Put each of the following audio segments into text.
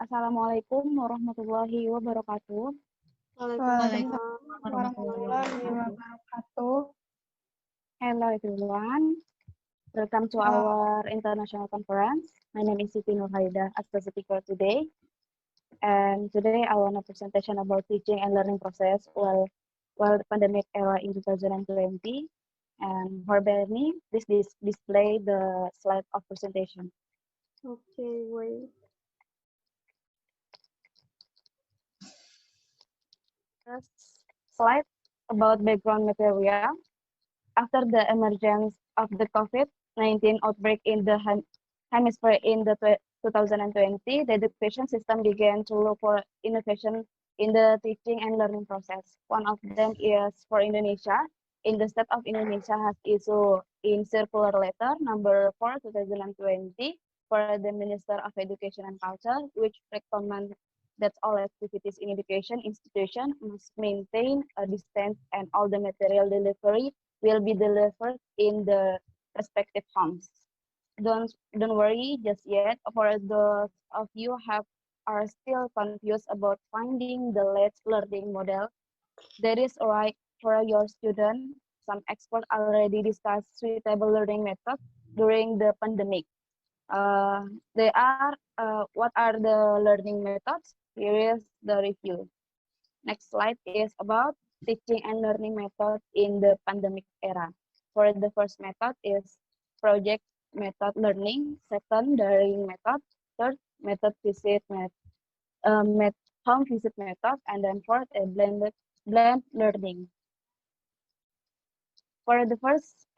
Assalamualaikum warahmatullahi wabarakatuh. Waalaikumsalam Waalaikumsalam warahmatullahi warahmatullahi wabarakatuh. wabarakatuh. Hello everyone. Welcome to Uh, our international conference. My name is Siti Nurhaida as the speaker today. And today I want a presentation about teaching and learning process while the pandemic era in 2020. And for Bernie, please display the slide of presentation. okay, wait. First slide about background material. After the emergence of the COVID-19 outbreak in the hemisphere in the 2020, the education system began to look for innovation in the teaching and learning process. One of them is for Indonesia. In the state of Indonesia has issued in circular letter number 4 2020 for the Minister of Education and Culture, which recommend that all activities in education institution must maintain a distance and all the material delivery will be delivered in the respective homes. Don't worry just yet. For those of you have are still confused about finding the let's learning model, there is a right for your student. Some experts already discussed suitable learning methods during the pandemic. What are the learning methods? Here is the review. Next slide is about teaching and learning method in the pandemic era. For the first method is project method learning, second daring method, third method visit home visit method, and then fourth a blend learning. For the first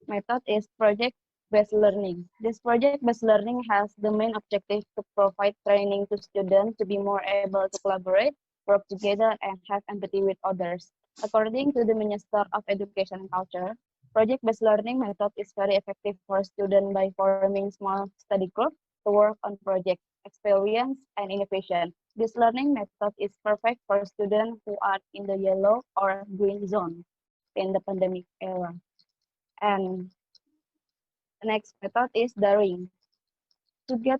method is project-based learning. This project-based learning has the main objective to provide training to students to be more able to collaborate, work together, and have empathy with others. According to the Minister of Education and Culture, project-based learning method is very effective for students by forming small study groups to work on project, experience, and innovation. This learning method is perfect for students who are in the yellow or green zone in the pandemic era. And the next method is daring. To get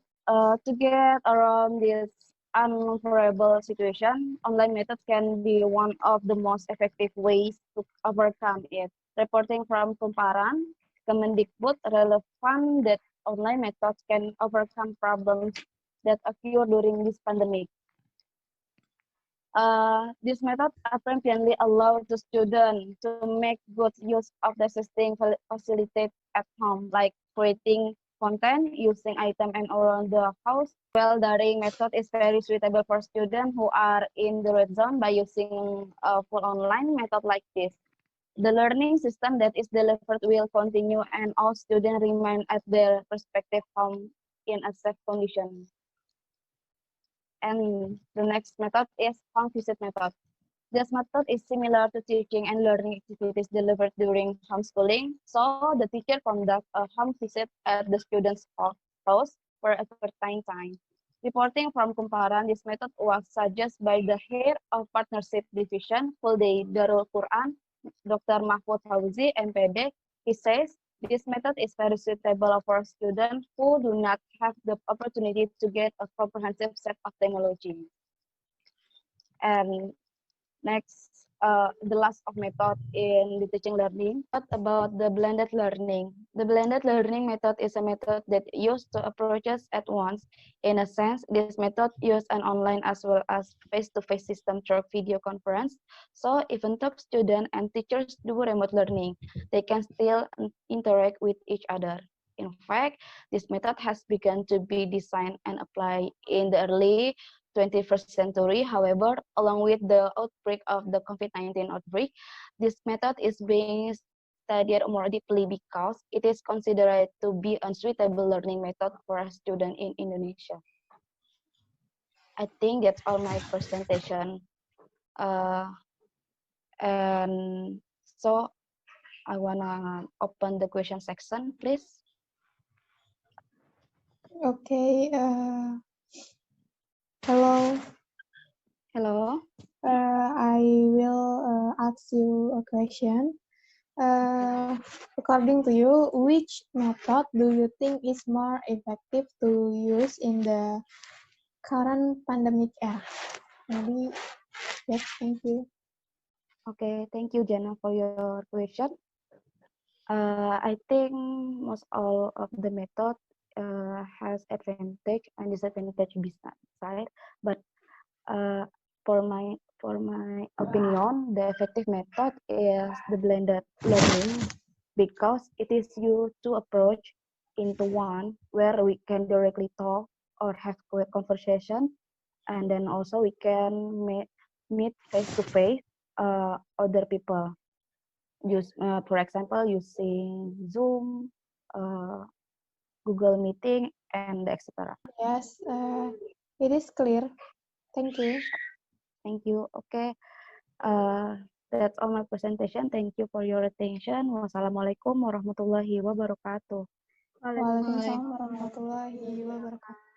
around this unfavorable situation, online methods can be one of the most effective ways to overcome it. Reporting from Kumparan, Kemendikbud relevant that online methods can overcome problems that occur during this pandemic. This method apparently allows the student to make good use of the existing facilities at home, like creating content, using items and around the house. Well, daring method is very suitable for students who are in the red zone by using a full online method like this. The learning system that is delivered will continue and all students remain at their respective home in a safe condition. And the next method is home visit method. This method is similar to teaching and learning activities delivered during homeschooling. So the teacher conducts a home visit at the student's house for a certain time. Reporting from Kumparan, this method was suggested by the head of Partnership Division, Full Day Darul Quran, Dr. Mahfud Fauzi, MPD. He says, this method is very suitable for students who do not have the opportunity to get a comprehensive set of technology. And next, the last of method in the teaching learning. What about the blended learning? The blended learning method is a method that uses two approaches at once. In a sense, this method uses an online as well as face-to-face system through video conference. So even though students and teachers do remote learning, they can still interact with each other. In fact, this method has begun to be designed and applied in the early 21st century. However, along with the outbreak of the COVID-19 outbreak, this method is being studied more deeply because it is considered to be a suitable learning method for a student in Indonesia. I think that's all my presentation. And so I wanna open the question section, please. Okay. Hello. Hello. I will ask you a question. According to you, which method do you think is more effective to use in the current pandemic era. Maybe, yes, thank you. Okay, thank you, Jana, for your question. I think most all of the method has advantage and disadvantage beside, but uh, for my opinion, the effective method is the blended learning because it is used to approach into one where we can directly talk or have quick conversation, and then also we can meet face to face other people. Use, for example, using Zoom, uh, Google Meeting, and etc. Yes, it is clear. Thank you. Thank you. Okay, uh, that's all my presentation. Thank you for your attention. Wassalamualaikum warahmatullahi wabarakatuh. Waalaikumsalam warahmatullahi wabarakatuh.